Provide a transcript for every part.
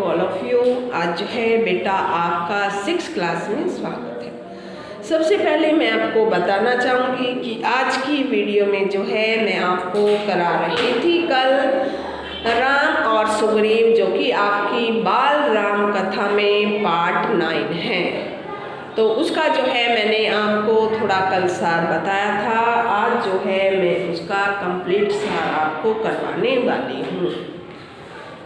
All of you. आज जो है बेटा आपका 6th क्लास में स्वागत है। सबसे पहले मैं आपको बताना चाहूँगी कि आज की वीडियो में जो है मैं आपको करा रही थी कल राम और सुग्रीव, जो कि आपकी बाल राम कथा में पार्ट 9 है। तो उसका जो है मैंने आपको थोड़ा कल सार बताया था। आज जो है मैं उसका कंप्लीट सार आपको करवाने वाली हूँ।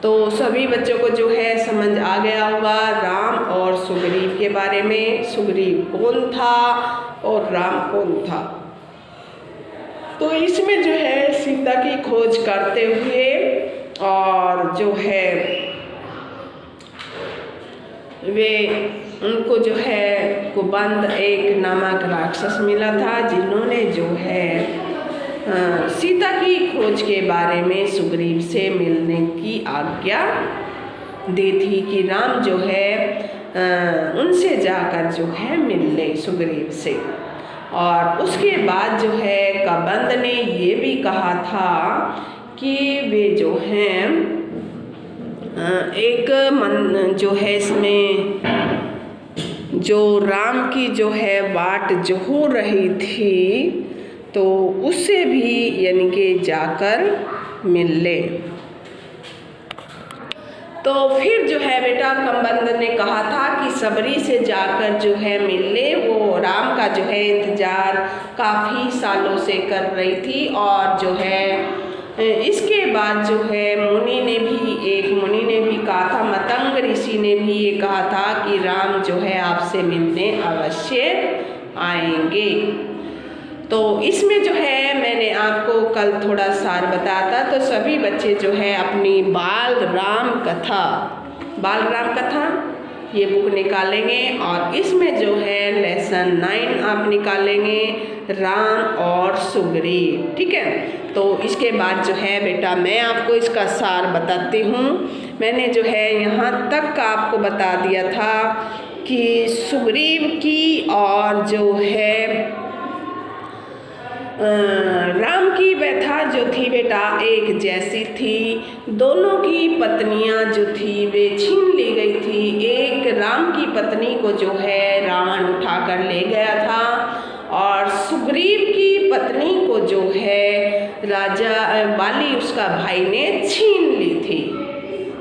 तो सभी बच्चों को जो है समझ आ गया होगा राम और सुग्रीव के बारे में। सुग्रीव कौन था और राम कौन था। तो इसमें जो है सीता की खोज करते हुए और जो है वे उनको जो है कुबंद एक नामक राक्षस मिला था, जिन्होंने जो है सीता की खोज के बारे में सुग्रीव से मिलने की आज्ञा दी थी कि राम जो है उनसे जाकर जो है मिल ले सुग्रीव से। और उसके बाद जो है कुबंद ने ये भी कहा था कि वे जो हैं एक मन जो है इसमें जो राम की जो है बाट जो हो रही थी तो उससे भी यानी कि जाकर मिल ले। तो फिर जो है बेटा कुबंद ने कहा था कि सबरी से जाकर जो है मिल ले। वो राम का जो है इंतज़ार काफ़ी सालों से कर रही थी। और जो है इसके बाद जो है मुनि ने भी कहा था, मतंग ऋषि ने भी ये कहा था कि राम जो है आपसे मिलने अवश्य आएंगे। तो इसमें जो है मैंने आपको कल थोड़ा सार बताया था। तो सभी बच्चे जो है अपनी बाल राम कथा ये बुक निकालेंगे और इसमें जो है लेसन 9 आप निकालेंगे, राम और सुग्रीव। ठीक है। तो इसके बाद जो है बेटा मैं आपको इसका सार बताती हूँ। मैंने जो है यहाँ तक का आपको बता दिया था कि सुग्रीव की और जो है राम की व्यथा जो थी बेटा एक जैसी थी। दोनों की पत्नियां जो थी वे छीन ली गई थी। एक राम की पत्नी को जो है रावण उठाकर ले गया था और सुग्रीव की पत्नी को जो है राजा बाली उसका भाई ने छीन ली थी।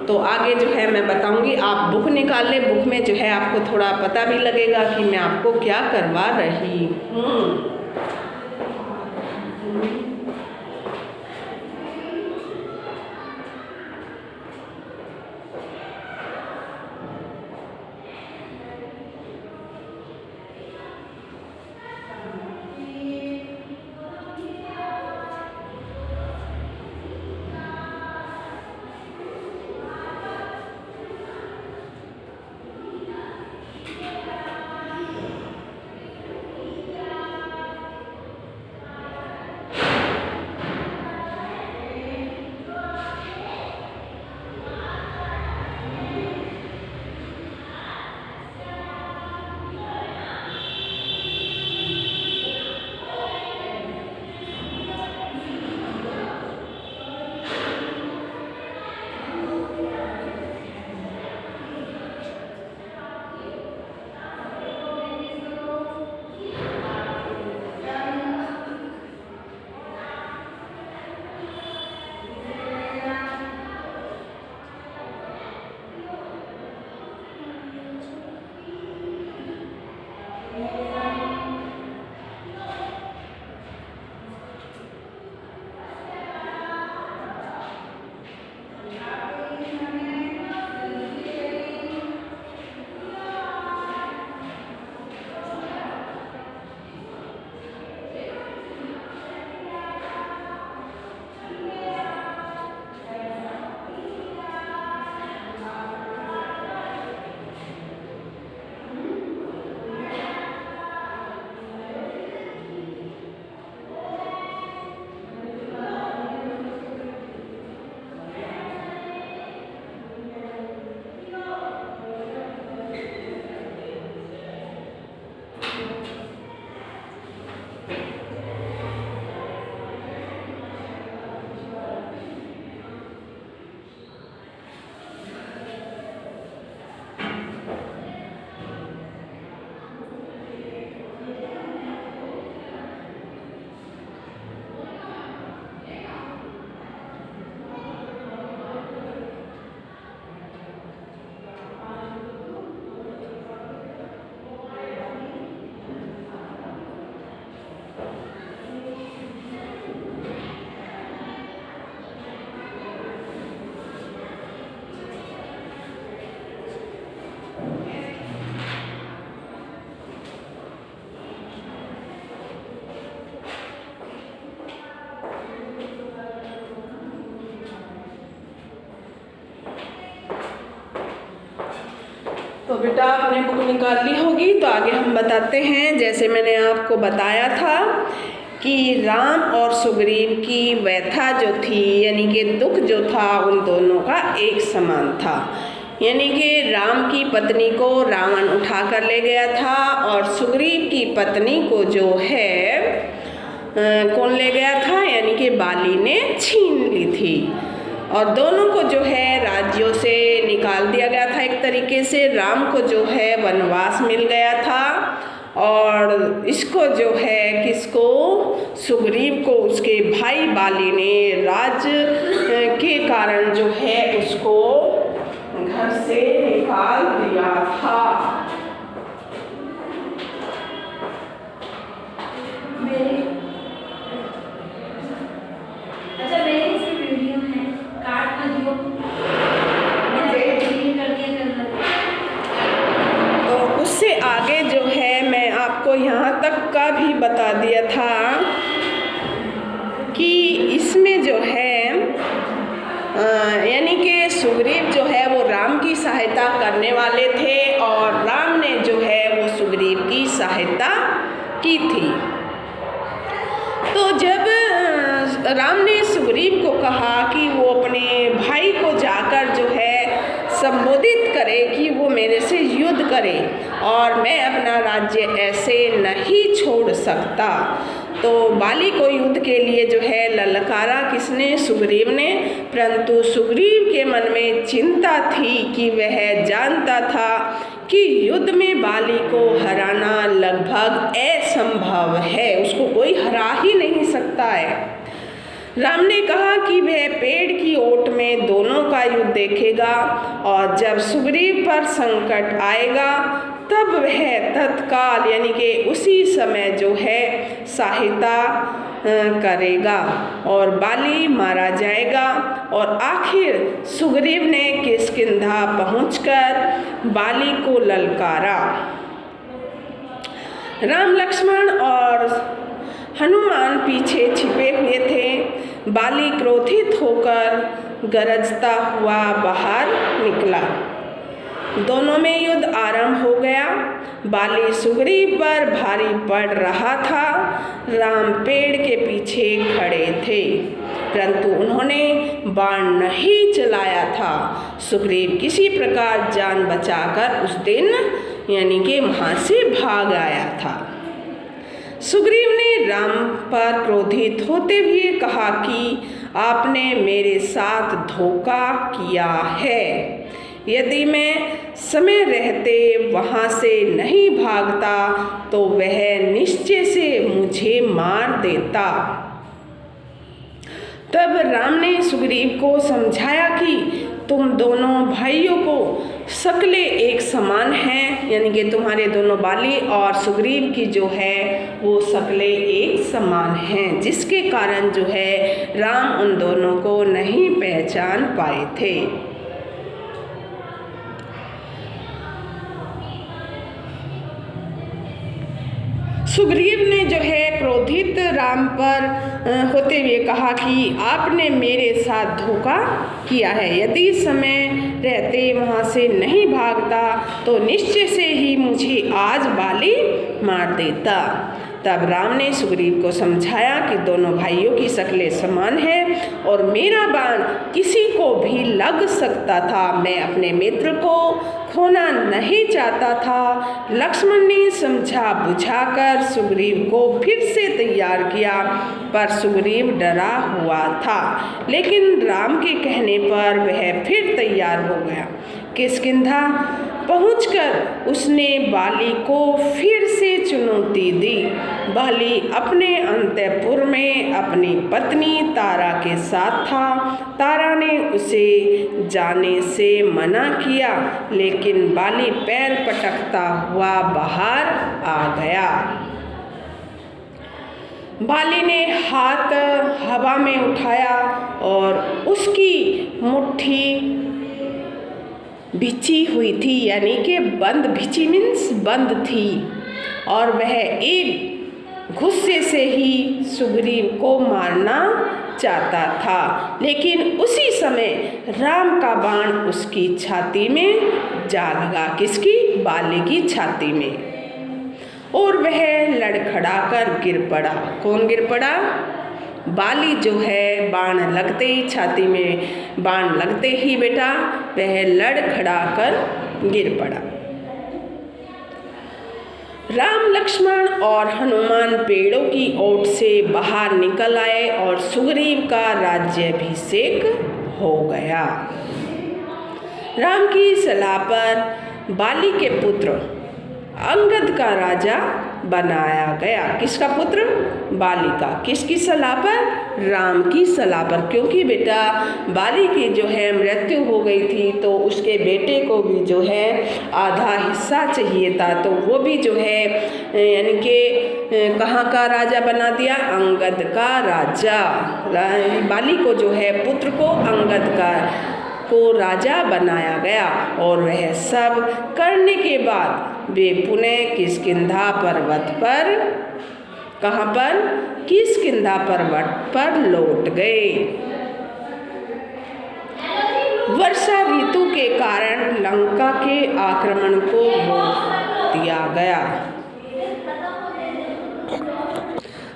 तो आगे जो है मैं बताऊंगी। आप बुक निकाल लें। बुक में जो है आपको थोड़ा पता भी लगेगा कि मैं आपको क्या करवा रही हूँ। बेटा आपने बुक निकाल ली होगी, तो आगे हम बताते हैं। जैसे मैंने आपको बताया था कि राम और सुग्रीव की व्यथा जो थी, यानी कि दुख जो था, उन दोनों का एक समान था। यानी कि राम की पत्नी को रावण उठा कर ले गया था और सुग्रीव की पत्नी को जो है कौन ले गया था, यानी कि बाली ने छीन ली थी। और दोनों को जो है राज्यों से निकाल दिया गया था। एक तरीके से राम को जो है वनवास मिल गया था और इसको जो है किसको, सुग्रीव को उसके भाई बाली ने राज के कारण जो है उसको घर से निकाल दिया था। अच्छा मेरी सी वीडियो है, काट मत दियो, तो उससे आगे जो है मैं आपको यहाँ तक का भी बता दिया था कि इसमें जो है यानी कि सुग्रीव जो है वो राम की सहायता करने वाले थे और राम ने जो है वो सुग्रीव की सहायता की थी। तो जब राम ने सुग्रीव को कहा कि वो अपने भाई को जाकर जो है संबोधित करे कि वो मेरे से युद्ध करे और मैं अपना राज्य ऐसे नहीं छोड़ सकता, तो बाली को युद्ध के लिए जो है ललकारा किसने, सुग्रीव ने। परंतु सुग्रीव के मन में चिंता थी कि वह जानता था कि युद्ध में बाली को हराना लगभग असंभव है, उसको कोई हरा ही नहीं सकता है। राम ने कहा कि वह पेड़ की ओट में दोनों का युद्ध देखेगा और जब सुग्रीव पर संकट आएगा तब वह तत्काल यानी कि उसी समय जो है सहायता करेगा और बाली मारा जाएगा। और आखिर सुग्रीव ने किष्किंधा पहुंचकर बाली को ललकारा। राम, लक्ष्मण और हनुमान पीछे छिपे हुए थे। बाली क्रोधित होकर गरजता हुआ बाहर निकला। दोनों में युद्ध आरंभ हो गया। बाली सुग्रीव पर भारी पड़ रहा था। राम पेड़ के पीछे खड़े थे, परंतु उन्होंने बाण नहीं चलाया था। सुग्रीव किसी प्रकार जान बचाकर उस दिन यानी कि वहाँ से भाग आया था। सुग्रीव ने राम पर क्रोधित होते हुए कहा कि आपने मेरे साथ धोखा किया है। यदि मैं समय रहते वहाँ से नहीं भागता तो वह निश्चय से मुझे मार देता। तब राम ने सुग्रीव को समझाया कि तुम दोनों भाइयों को शक्लें एक समान हैं, यानी कि तुम्हारे दोनों बाली और सुग्रीव की जो है वो शक्लें एक समान हैं, जिसके कारण जो है राम उन दोनों को नहीं पहचान पाए थे। सुग्रीव ने जो है क्रोधित राम पर होते हुए कहा कि आपने मेरे साथ धोखा किया है। यदि समय रहते वहाँ से नहीं भागता तो निश्चय से ही मुझे आज बाली मार देता। तब राम ने सुग्रीव को समझाया कि दोनों भाइयों की शक्लें समान हैं और मेरा बाण किसी को भी लग सकता था। मैं अपने मित्र को खोना नहीं चाहता था। लक्ष्मण ने समझा बुझाकर सुग्रीव को फिर से तैयार किया, पर सुग्रीव डरा हुआ था, लेकिन राम के कहने पर वह फिर तैयार हो गया। किष्किंधा पहुंचकर उसने बाली को फिर से चुनौती दी। बाली अपने अंतःपुर में अपनी पत्नी तारा के साथ था। तारा ने उसे जाने से मना किया, लेकिन बाली पैर पटकता हुआ बाहर आ गया। बाली ने हाथ हवा में उठाया और उसकी मुट्ठी भिची हुई थी, यानी कि बंद, भिची मीन्स बंद थी, और वह एक गुस्से से ही सुग्रीव को मारना चाहता था, लेकिन उसी समय राम का बाण उसकी छाती में जा लगा। किसकी? बाली की छाती में, और वह लड़खड़ाकर गिर पड़ा। कौन गिर पड़ा? बाली जो है बाण लगते ही, छाती में बाण लगते ही बेटा वह लड़खड़ाकर गिर पड़ा। राम, लक्ष्मण और हनुमान पेड़ों की ओट से बाहर निकल आए और सुग्रीव का राज्याभिषेक हो गया। राम की सलाह पर बाली के पुत्र अंगद का राजा बनाया गया। किसका पुत्र? बाली का। किसकी सलाह पर? राम की सलाह पर, क्योंकि बेटा बाली की जो है मृत्यु हो गई थी, तो उसके बेटे को भी जो है आधा हिस्सा चाहिए था, तो वो भी जो है यानी कि कहाँ का राजा बना दिया? अंगद का राजा। बाली को जो है पुत्र को अंगद को राजा बनाया गया। और वह सब करने के बाद वे पुनः किष्किंधा पर्वत पर, कहाँ पर? किष्किंधा पर्वत पर लौट गए। वर्षा ऋतु के कारण लंका के आक्रमण को रोक दिया गया।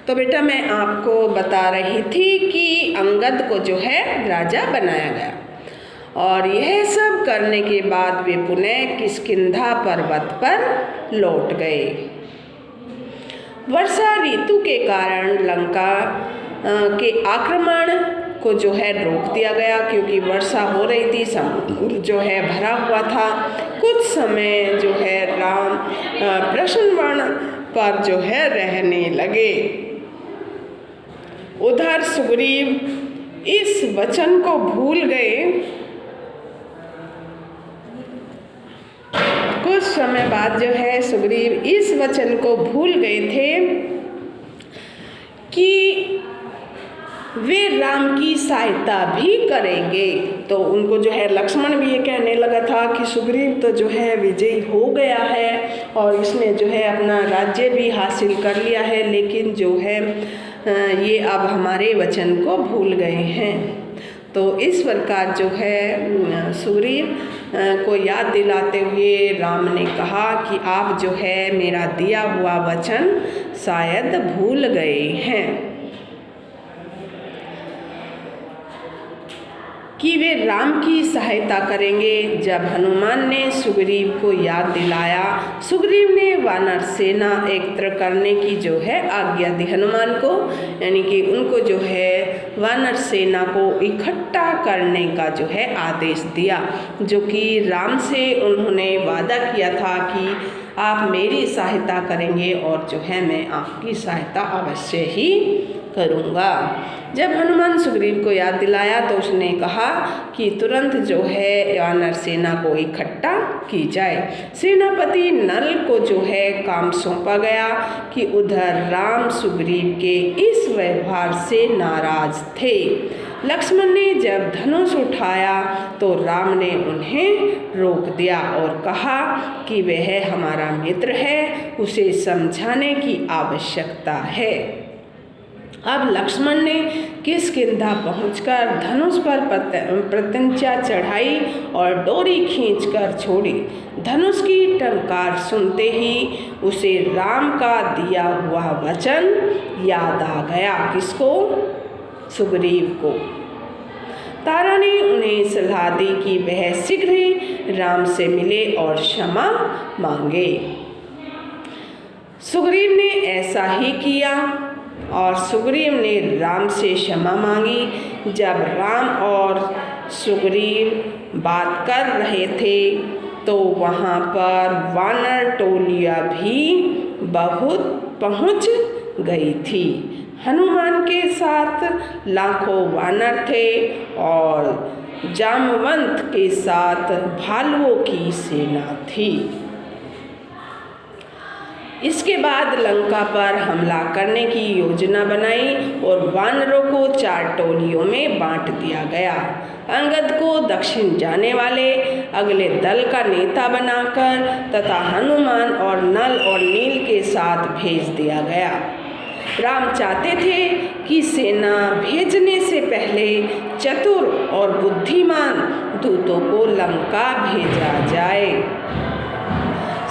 तो बेटा मैं आपको बता रही थी कि अंगद को जो है राजा बनाया गया, और यह सब करने के बाद वे पुनः किष्किंधा पर्वत पर लौट गए। वर्षा ऋतु के कारण लंका के आक्रमण को जो है रोक दिया गया, क्योंकि वर्षा हो रही थी, समुद्र जो है भरा हुआ था। कुछ समय जो है राम प्रश्नवर्ण पर जो है रहने लगे। उधर सुग्रीव इस वचन को भूल गए। कुछ समय बाद जो है सुग्रीव इस वचन को भूल गए थे कि वे राम की सहायता भी करेंगे। तो उनको जो है लक्ष्मण भी ये कहने लगा था कि सुग्रीव तो जो है विजयी हो गया है और इसने जो है अपना राज्य भी हासिल कर लिया है, लेकिन जो है ये अब हमारे वचन को भूल गए हैं। तो इस प्रकार जो है सुग्रीव को याद दिलाते हुए राम ने कहा कि आप जो है मेरा दिया हुआ वचन शायद भूल गए हैं, कि वे राम की सहायता करेंगे। जब हनुमान ने सुग्रीव को याद दिलाया, सुग्रीव ने वानर सेना एकत्र करने की जो है आज्ञा दी हनुमान को, यानी कि उनको जो है वानर सेना को इकट्ठा करने का जो है आदेश दिया, जो कि राम से उन्होंने वादा किया था कि आप मेरी सहायता करेंगे और जो है मैं आपकी सहायता अवश्य ही करूँगा। जब हनुमान सुग्रीव को याद दिलाया तो उसने कहा कि तुरंत जो है वानर सेना को इकट्ठा की जाए। सेनापति नल को जो है काम सौंपा गया कि उधर राम सुग्रीव के इस व्यवहार से नाराज थे। लक्ष्मण ने जब धनुष उठाया तो राम ने उन्हें रोक दिया और कहा कि वह हमारा मित्र है, उसे समझाने की आवश्यकता है। अब लक्ष्मण ने किष्किंधा पहुंचकर धनुष पर प्रत्यंचा चढ़ाई और डोरी खींचकर छोड़ी। धनुष की टंकार सुनते ही उसे राम का दिया हुआ वचन याद आ गया। किसको? सुग्रीव को। तारा ने उन्हें सलाह दी कि वह शीघ्र ही राम से मिले और क्षमा मांगे। सुग्रीव ने ऐसा ही किया और सुग्रीव ने राम से क्षमा मांगी। जब राम और सुग्रीव बात कर रहे थे तो वहाँ पर वानर टोलियाँ भी बहुत पहुँच गई थी। हनुमान के साथ लाखों वानर थे और जामवंत के साथ भालुओं की सेना थी। इसके बाद लंका पर हमला करने की योजना बनाई और वानरों को 4 टोलियों में बांट दिया गया। अंगद को दक्षिण जाने वाले अगले दल का नेता बनाकर तथा हनुमान और नल और नील के साथ भेज दिया गया। राम चाहते थे कि सेना भेजने से पहले चतुर और बुद्धिमान दूतों को लंका भेजा जाए।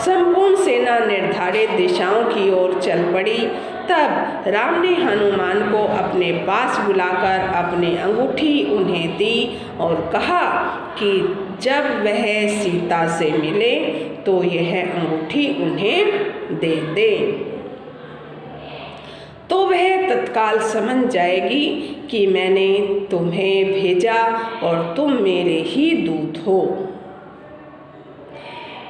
संपूर्ण सेना निर्धारित दिशाओं की ओर चल पड़ी। तब राम ने हनुमान को अपने पास बुलाकर अपनी अंगूठी उन्हें दी और कहा कि जब वह सीता से मिले तो यह अंगूठी उन्हें दे दें। तो वह तत्काल समझ जाएगी कि मैंने तुम्हें भेजा और तुम मेरे ही दूत हो।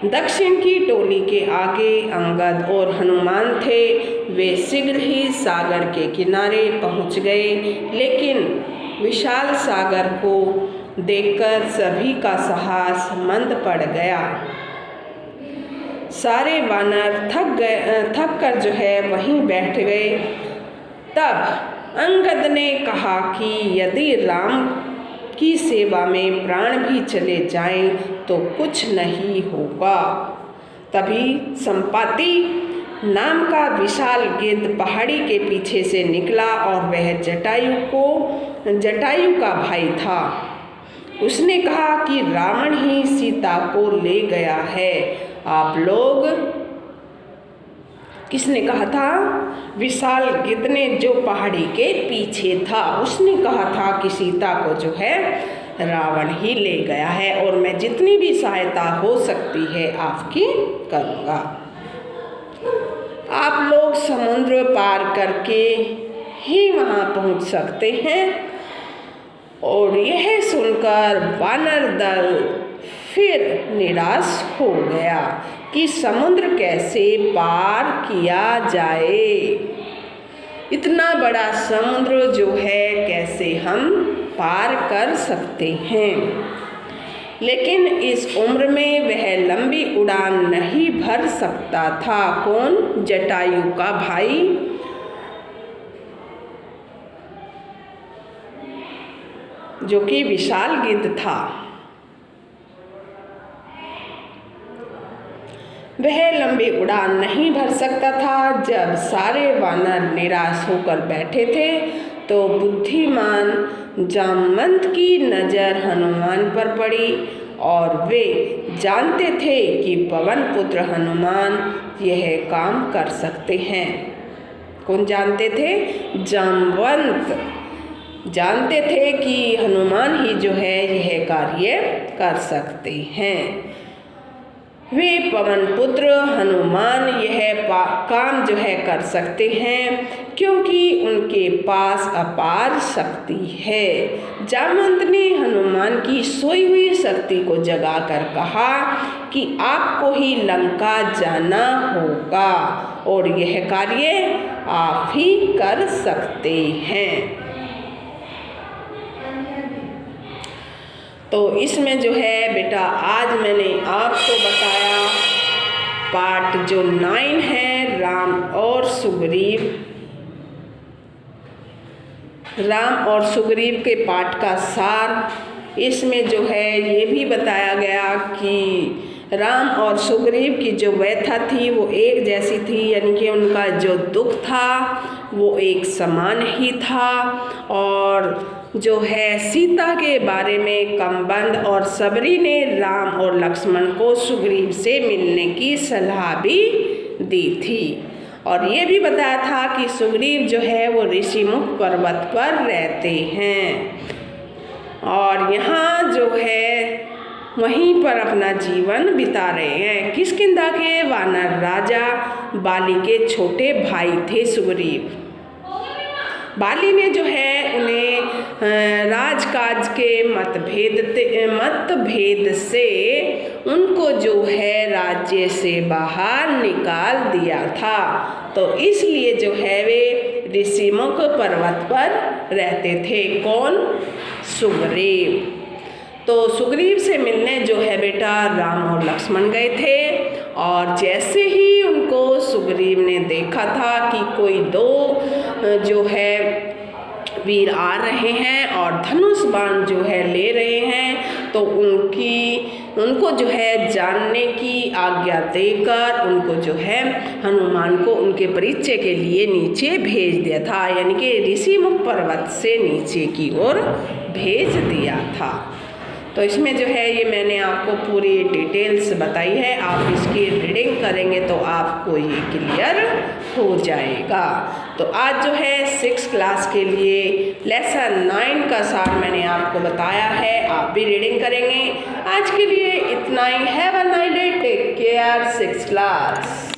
दक्षिण की टोली के आगे अंगद और हनुमान थे। वे शीघ्र ही सागर के किनारे पहुंच गए, लेकिन विशाल सागर को देखकर सभी का साहस मंद पड़ गया। सारे वानर थक कर जो है वहीं बैठ गए। तब अंगद ने कहा कि यदि राम की सेवा में प्राण भी चले जाएं तो कुछ नहीं होगा। तभी संपाति नाम का विशाल गिद्ध पहाड़ी के पीछे से निकला और वह जटायु का भाई था। उसने कहा कि रावण ही सीता को ले गया है। आप लोग, किसने कहा था? विशाल गिद्ध ने, जो पहाड़ी के पीछे था, उसने कहा था कि सीता को जो है रावण ही ले गया है और मैं जितनी भी सहायता हो सकती है आपकी करूँगा। आप लोग समुद्र पार करके ही वहाँ पहुँच सकते हैं। और यह सुनकर वानर दल फिर निराश हो गया कि समुद्र कैसे पार किया जाए। इतना बड़ा समुद्र जो है कैसे हम पार कर सकते हैं। लेकिन इस उम्र में वह लंबी उड़ान नहीं भर सकता था। कौन? जटायु का भाई, जो कि विशाल गिद्ध था। वह लंबी उड़ान नहीं भर सकता था। जब सारे वानर निराश होकर बैठे थे तो बुद्धिमान जामवंत की नज़र हनुमान पर पड़ी और वे जानते थे कि पवन पुत्र हनुमान यह काम कर सकते हैं। कौन जानते थे? जामवंत जानते थे कि हनुमान ही जो है यह कार्य कर सकते हैं। वे पवन पुत्र हनुमान यह काम जो है कर सकते हैं क्योंकि उनके पास अपार शक्ति है। जामवंत ने हनुमान की सोई हुई शक्ति को जगाकर कहा कि आपको ही लंका जाना होगा और यह कार्य आप ही कर सकते हैं। तो इसमें जो है बेटा आज मैंने आपको बताया पार्ट जो 9 है, राम और सुग्रीव के पाठ का सार। इसमें जो है ये भी बताया गया कि राम और सुग्रीव की जो व्यथा थी वो एक जैसी थी, यानी कि उनका जो दुख था वो एक समान ही था। और जो है सीता के बारे में कम्बंद और सबरी ने राम और लक्ष्मण को सुग्रीव से मिलने की सलाह भी दी थी। और ये भी बताया था कि सुग्रीव जो है वो ऋषिमुख पर्वत पर रहते हैं और यहाँ जो है वहीं पर अपना जीवन बिता रहे हैं। किष्किंधा के वानर राजा बाली के छोटे भाई थे सुग्रीव। बाली ने जो है उन्हें राजकाज के मतभेद से उनको जो है राज्य से बाहर निकाल दिया था। तो इसलिए जो है वे ऋषिमुख पर्वत पर रहते थे। कौन? सुग्रीव। तो सुग्रीव से मिलने जो है बेटा राम और लक्ष्मण गए थे और जैसे ही उनको सुग्रीव ने देखा था कि कोई दो जो है वीर आ रहे हैं और धनुष बाण जो है ले रहे हैं, तो उनको जो है जानने की आज्ञा देकर उनको जो है हनुमान को उनके परिचय के लिए नीचे भेज दिया था, यानी कि ऋषिमुख पर्वत से नीचे की ओर भेज दिया था। तो इसमें जो है ये मैंने आपको पूरी डिटेल्स बताई है, आप इसकी रीडिंग करेंगे तो आपको ये क्लियर हो जाएगा। तो आज जो है 6 क्लास के लिए लेसन 9 का सार मैंने आपको बताया है, आप भी रीडिंग करेंगे। आज के लिए इतना ही। Have a nice day, take care 6 class.